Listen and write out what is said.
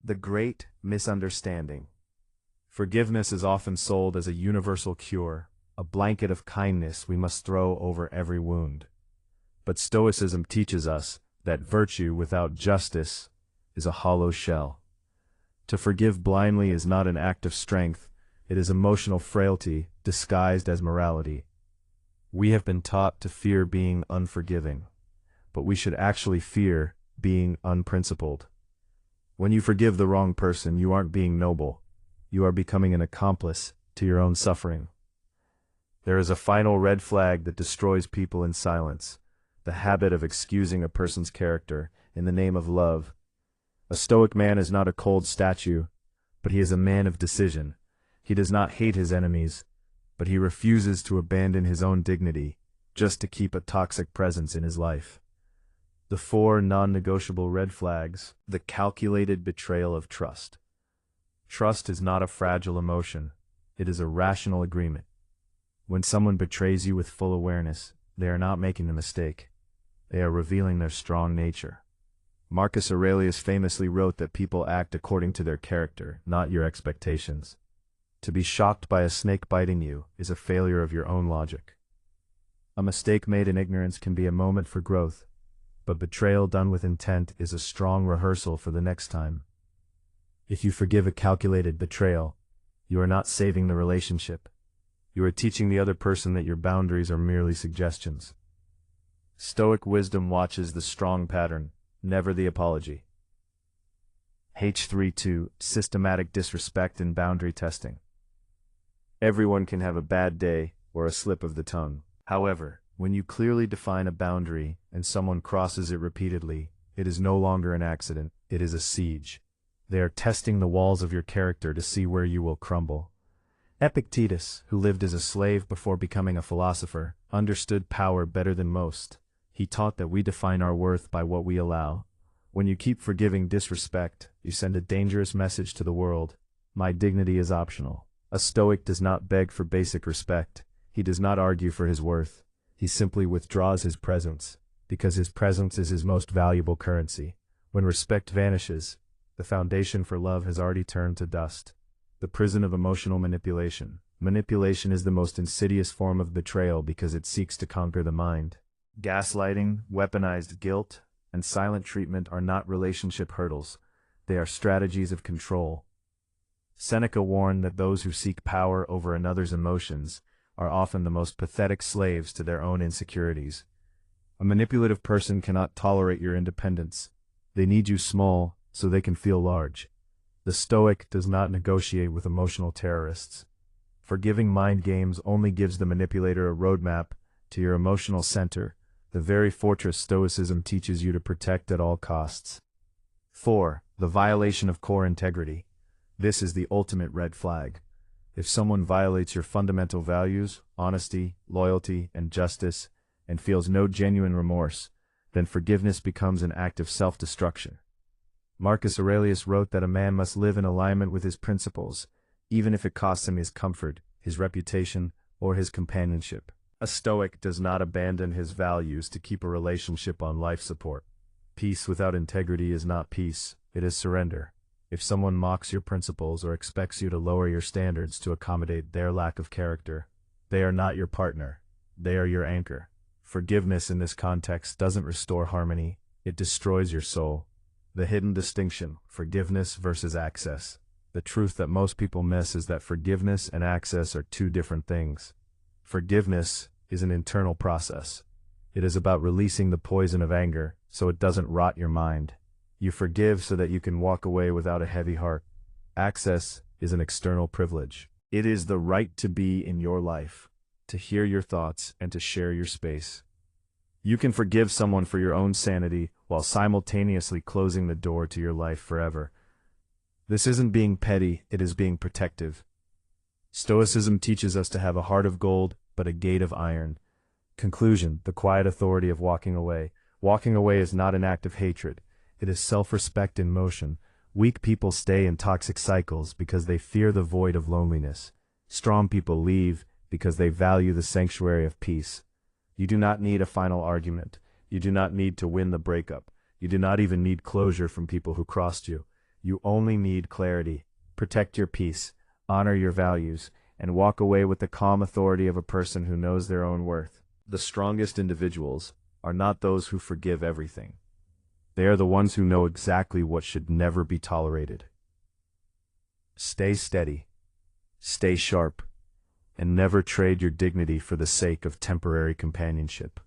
The great misunderstanding. Forgiveness is often sold as a universal cure, a blanket of kindness we must throw over every wound. But Stoicism teaches us that virtue without justice is a hollow shell. To forgive blindly is not an act of strength, it is emotional frailty disguised as morality. We have been taught to fear being unforgiving, but we should actually fear being unprincipled. When you forgive the wrong person, you aren't being noble. You are becoming an accomplice to your own suffering. There is a final red flag that destroys people in silence, the habit of excusing a person's character in the name of love. A Stoic man is not a cold statue, but he is a man of decision. He does not hate his enemies, but he refuses to abandon his own dignity just to keep a toxic presence in his life. The 4 non-negotiable red flags. The calculated betrayal of trust. Trust is not a fragile emotion, it is a rational agreement. When someone betrays you with full awareness, they are not making a mistake. They are revealing their strong nature. Marcus Aurelius famously wrote that people act according to their character, not your expectations. To be shocked by a snake biting you is a failure of your own logic. A mistake made in ignorance can be a moment for growth, but betrayal done with intent is a strong rehearsal for the next time. If you forgive a calculated betrayal, you are not saving the relationship. You are teaching the other person that your boundaries are merely suggestions. Stoic wisdom watches the strong pattern, never the apology. H32. Systematic disrespect and boundary testing. Everyone can have a bad day or a slip of the tongue. However, when you clearly define a boundary and someone crosses it repeatedly, it is no longer an accident, it is a siege. They are testing the walls of your character to see where you will crumble. Epictetus, who lived as a slave before becoming a philosopher, understood power better than most. He taught that we define our worth by what we allow. When you keep forgiving disrespect, you send a dangerous message to the world. My dignity is optional. A Stoic does not beg for basic respect. He does not argue for his worth. He simply withdraws his presence, because his presence is his most valuable currency. When respect vanishes, the foundation for love has already turned to dust. The prison of emotional manipulation. Manipulation is the most insidious form of betrayal because it seeks to conquer the mind. Gaslighting, weaponized guilt, and silent treatment are not relationship hurdles. They are strategies of control. Seneca warned that those who seek power over another's emotions are often the most pathetic slaves to their own insecurities. A manipulative person cannot tolerate your independence. They need you small so they can feel large. The Stoic does not negotiate with emotional terrorists. Forgiving mind games only gives the manipulator a roadmap to your emotional center, the very fortress Stoicism teaches you to protect at all costs. 4. The violation of core integrity. This is the ultimate red flag. If someone violates your fundamental values, honesty, loyalty, and justice, and feels no genuine remorse, then forgiveness becomes an act of self-destruction. Marcus Aurelius wrote that a man must live in alignment with his principles, even if it costs him his comfort, his reputation, or his companionship. A Stoic does not abandon his values to keep a relationship on life support. Peace without integrity is not peace, it is surrender. If someone mocks your principles or expects you to lower your standards to accommodate their lack of character, they are not your partner, they are your anchor. Forgiveness in this context doesn't restore harmony, it destroys your soul. The hidden distinction, forgiveness versus access. The truth that most people miss is that forgiveness and access are two different things. Forgiveness is an internal process. It is about releasing the poison of anger so it doesn't rot your mind. You forgive so that you can walk away without a heavy heart. Access is an external privilege. It is the right to be in your life, to hear your thoughts, and to share your space. You can forgive someone for your own sanity while simultaneously closing the door to your life forever. This isn't being petty, it is being protective. Stoicism teaches us to have a heart of gold, but a gate of iron. Conclusion: the quiet authority of walking away. Walking away is not an act of hatred. It is self-respect in motion. Weak people stay in toxic cycles because they fear the void of loneliness. Strong people leave because they value the sanctuary of peace. You do not need a final argument. You do not need to win the breakup. You do not even need closure from people who crossed you. You only need clarity. Protect your peace, honor your values, and walk away with the calm authority of a person who knows their own worth. The strongest individuals are not those who forgive everything. They are the ones who know exactly what should never be tolerated. Stay steady, stay sharp, and never trade your dignity for the sake of temporary companionship.